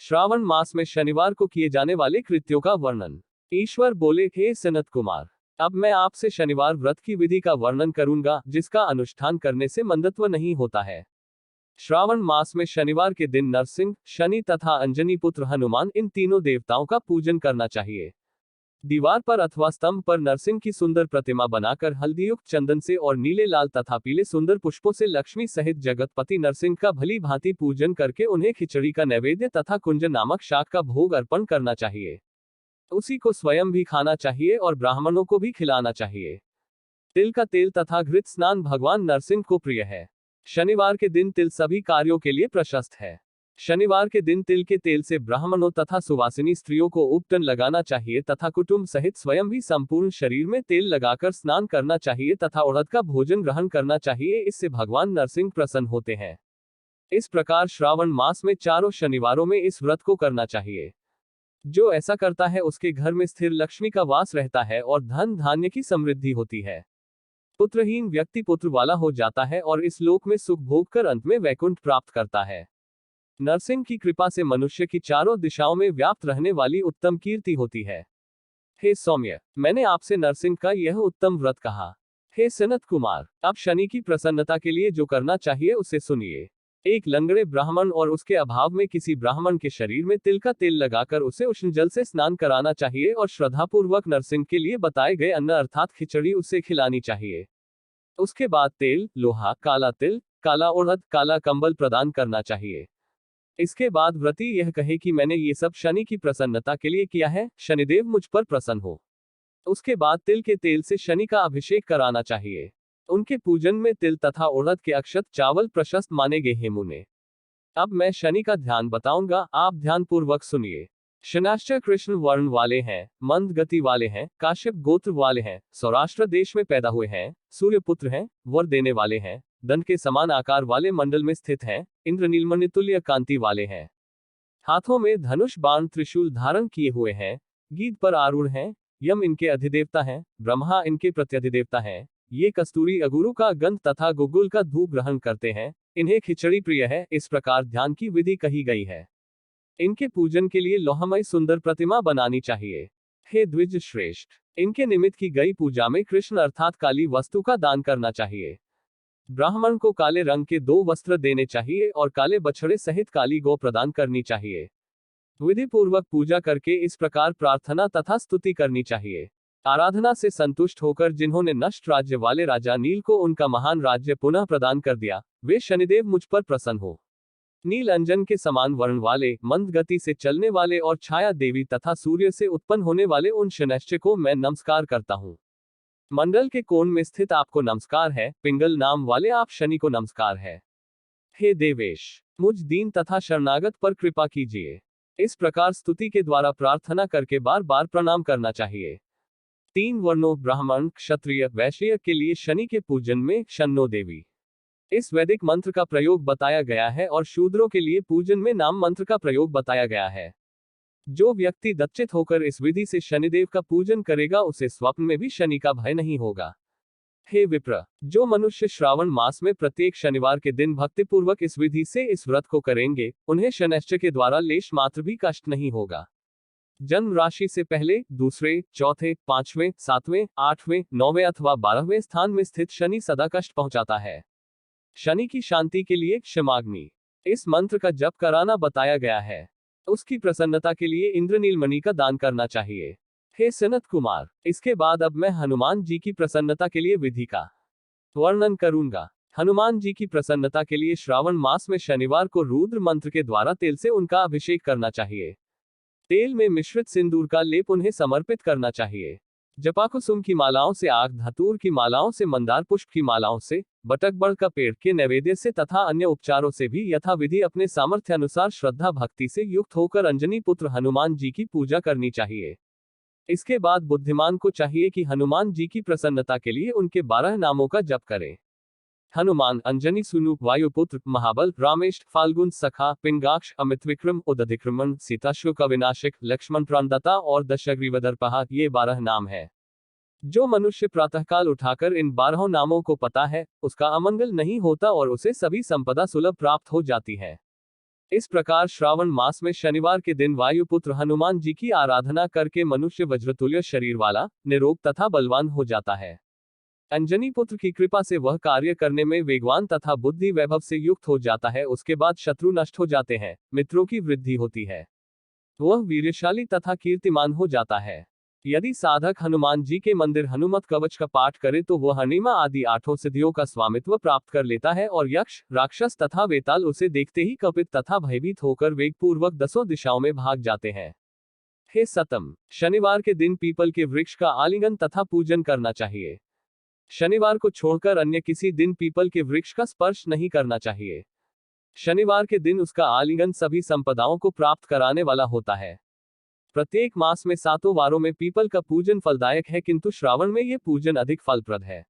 श्रावण मास में शनिवार को किए जाने वाले कृत्यों का वर्णन। ईश्वर बोले, हे सनत कुमार, अब मैं आपसे शनिवार व्रत की विधि का वर्णन करूंगा, जिसका अनुष्ठान करने से मंदत्व नहीं होता है। श्रावण मास में शनिवार के दिन नरसिंह, शनि तथा अंजनी पुत्र हनुमान, इन तीनों देवताओं का पूजन करना चाहिए। दीवार पर अथवा स्तंभ पर नरसिंह की सुंदर प्रतिमा बनाकर हल्दीयुक्त चंदन से और नीले, लाल तथा पीले सुंदर पुष्पों से लक्ष्मी सहित जगतपति नरसिंह का भली भांति पूजन करके उन्हें खिचड़ी का नैवेद्य तथा कुंजन नामक शाक का भोग अर्पण करना चाहिए। उसी को स्वयं भी खाना चाहिए और ब्राह्मणों को भी खिलाना चाहिए। तिल का तेल तथा घृत स्नान भगवान नरसिंह को प्रिय है। शनिवार के दिन तिल सभी कार्यों के लिए प्रशस्त है। शनिवार के दिन तिल के तेल से ब्राह्मणों तथा सुवासिनी स्त्रियों को उपटन लगाना चाहिए तथा कुटुंब सहित स्वयं भी संपूर्ण शरीर में तेल लगाकर स्नान करना चाहिए तथा उड़द का भोजन ग्रहण करना चाहिए। इससे भगवान नरसिंह प्रसन्न होते हैं। इस प्रकार श्रावण मास में चारों शनिवारों में इस व्रत को करना चाहिए। जो ऐसा करता है उसके घर में स्थिर लक्ष्मी का वास रहता है और धन धान्य की समृद्धि होती है। पुत्रहीन व्यक्ति पुत्र वाला हो जाता है और इस लोक में सुख भोग कर अंत में वैकुंठ प्राप्त करता है। नरसिंह की कृपा से मनुष्य की चारों दिशाओं में व्याप्त रहने वाली उत्तम कीर्ति होती है। हे सौम्य, मैंने आपसे नरसिंह का यह उत्तम व्रत कहा। हे सनत कुमार, अब शनि की प्रसन्नता के लिए जो करना चाहिए उसे सुनिए। एक लंगड़े ब्राह्मण और उसके अभाव में किसी ब्राह्मण के शरीर में तिल का तेल लगाकर उसे उष्ण जल से स्नान कराना चाहिए और श्रद्धापूर्वक नरसिंह के लिए बताए गए अन्न अर्थात खिचड़ी उसे खिलानी चाहिए। उसके बाद तेल, लोहा, काला तिल, काला उड़द, काला कंबल प्रदान करना चाहिए। इसके बाद व्रती यह कहे कि मैंने ये सब शनि की प्रसन्नता के लिए किया है, शनिदेव मुझ पर प्रसन्न हो। उसके बाद तिल के तेल से शनि का अभिषेक कराना चाहिए। उनके पूजन में तिल तथा उड़द के अक्षत चावल प्रशस्त माने गए हैं मुने। अब मैं शनि का ध्यान बताऊंगा, आप ध्यान पूर्वक सुनिए। शनाश्चर कृष्ण वर्ण वाले हैं, मंद गति वाले हैं, काश्यप गोत्र वाले हैं, सौराष्ट्र देश में पैदा हुए हैं, सूर्य पुत्र हैं, वर देने वाले हैं, दंड के समान आकार वाले मंडल में स्थित हैं, इंद्र नीलमणि तुल्य कांति वाले हैं, हाथों में धनुष बाण त्रिशूल धारण किए हुए हैं, गीध पर आरूढ़ हैं, यम इनके अधिदेवता हैं, ब्रह्मा इनके प्रत्यधिदेवता हैं, ये कस्तूरी अगुरु का गंध तथा गुगुल का धूप ग्रहण करते हैं, इन्हें खिचड़ी प्रिय है। इस प्रकार ध्यान की विधि कही गई है। इनके पूजन के लिए लोहमय सुंदर प्रतिमा बनानी चाहिए। हे द्विज श्रेष्ठ, इनके निमित्त की गई पूजा में कृष्ण अर्थात काली वस्तु का दान करना चाहिए। ब्राह्मण को काले रंग के 2 वस्त्र देने चाहिए और काले बछड़े सहित काली गौ प्रदान करनी चाहिए। विधि पूर्वक पूजा करके इस प्रकार प्रार्थना तथा स्तुति करनी चाहिए। आराधना से संतुष्ट होकर जिन्होंने नष्ट राज्य वाले राजा नील को उनका महान राज्य पुनः प्रदान कर दिया, वे शनिदेव मुझ पर प्रसन्न हो। नील अंजन के समान वर्ण वाले, मंद गति से चलने वाले और छाया देवी तथा सूर्य से उत्पन्न होने वाले उन शनैश्चर्य को मैं नमस्कार करता हूँ। मंडल के कोण में स्थित आपको नमस्कार है। पिंगल नाम वाले आप शनि को नमस्कार है। हे देवेश, मुझ दीन तथा शरणागत पर कृपा कीजिए। इस प्रकार स्तुति के द्वारा प्रार्थना करके बार बार प्रणाम करना चाहिए। 3 वर्णों ब्राह्मण, क्षत्रिय, वैश्य के लिए शनि के पूजन में शन्नो देवी इस वैदिक मंत्र का प्रयोग बताया गया है और शूद्रों के लिए पूजन में नाम मंत्र का प्रयोग बताया गया है। जो व्यक्ति दक्षित होकर इस विधि से शनिदेव का पूजन करेगा उसे स्वप्न में भी शनि का भय नहीं होगा। हे विप्र, जो मनुष्य श्रावण मास में प्रत्येक शनिवार के दिन भक्तिपूर्वक इस विधि से इस व्रत को करेंगे, उन्हें शनैश्चर्य के द्वारा लेश मात्र भी कष्ट नहीं होगा। जन्म राशि से पहले, दूसरे, चौथे, 5वें, 7वें, 8वें, 9वें अथवा 12वें स्थान में स्थित शनि सदा कष्ट पहुंचाता है। शनि की शांति के लिए क्षमाग्नि इस मंत्र का जप कराना बताया गया है। उसकी प्रसन्नता के लिए इंद्रनीलमणि का दान करना चाहिए। हे सनत कुमार, इसके बाद अब मैं हनुमान जी की प्रसन्नता के लिए विधि का वर्णन करूंगा। हनुमान जी की प्रसन्नता के लिए श्रावण मास में शनिवार को रुद्र मंत्र के द्वारा तेल से उनका अभिषेक करना चाहिए। तेल में मिश्रित सिंदूर का लेप उन्हें समर्पित करना चाहिए। जपाकुसुम की मालाओं से, आग धतूर की मालाओं से, मंदार पुष्प की मालाओं से, बटकबड़ का पेड़ के नैवेद्य से तथा अन्य उपचारों से भी यथाविधि अपने सामर्थ्य अनुसार श्रद्धा भक्ति से युक्त होकर अंजनी पुत्र हनुमान जी की पूजा करनी चाहिए। इसके बाद बुद्धिमान को चाहिए कि हनुमान जी की प्रसन्नता के लिए उनके 12 नामों का जप करें। हनुमान, अंजनी सुनु, वायुपुत्र, महाबल, रामेश, फाल्गुन, सखा, पिंगाक्ष, अमित विक्रम, उदधिक्रमण, सीताशोक विनाशक, लक्ष्मण प्राणदाता और दशग्रीवदर्पहा, ये 12 नाम है। जो मनुष्य प्रातःकाल उठाकर इन 12 नामों को पता है, उसका अमंगल नहीं होता और उसे सभी संपदा सुलभ प्राप्त हो जाती है। इस प्रकार श्रावण मास में शनिवार के दिन वायुपुत्र हनुमान जी की आराधना करके मनुष्य वज्रतुल्य शरीर वाला, निरोग तथा बलवान हो जाता है। अंजनी पुत्र की कृपा से वह कार्य करने में वेगवान तथा बुद्धि वैभव से युक्त हो जाता है। उसके बाद शत्रु नष्ट हो जाते हैं, मित्रों की वृद्धि होती है, वह वीरशाली तथा कीर्तिमान हो जाता है। यदि साधक हनुमान जी के मंदिर हनुमत कवच का पाठ करे तो वह हनीमा आदि 8 सिद्धियों का स्वामित्व प्राप्त कर लेता है और यक्ष, राक्षस तथा वेताल उसे देखते ही कपित तथा भयभीत होकर वेगपूर्वक 10 दिशाओं में भाग जाते हैं। हे सतम, शनिवार के दिन पीपल के वृक्ष का आलिंगन तथा पूजन करना चाहिए। शनिवार को छोड़कर अन्य किसी दिन पीपल के वृक्ष का स्पर्श नहीं करना चाहिए। शनिवार के दिन उसका आलिंगन सभी संपदाओं को प्राप्त कराने वाला होता है। प्रत्येक मास में 7 वारों में पीपल का पूजन फलदायक है, किंतु श्रावण में यह पूजन अधिक फलप्रद है।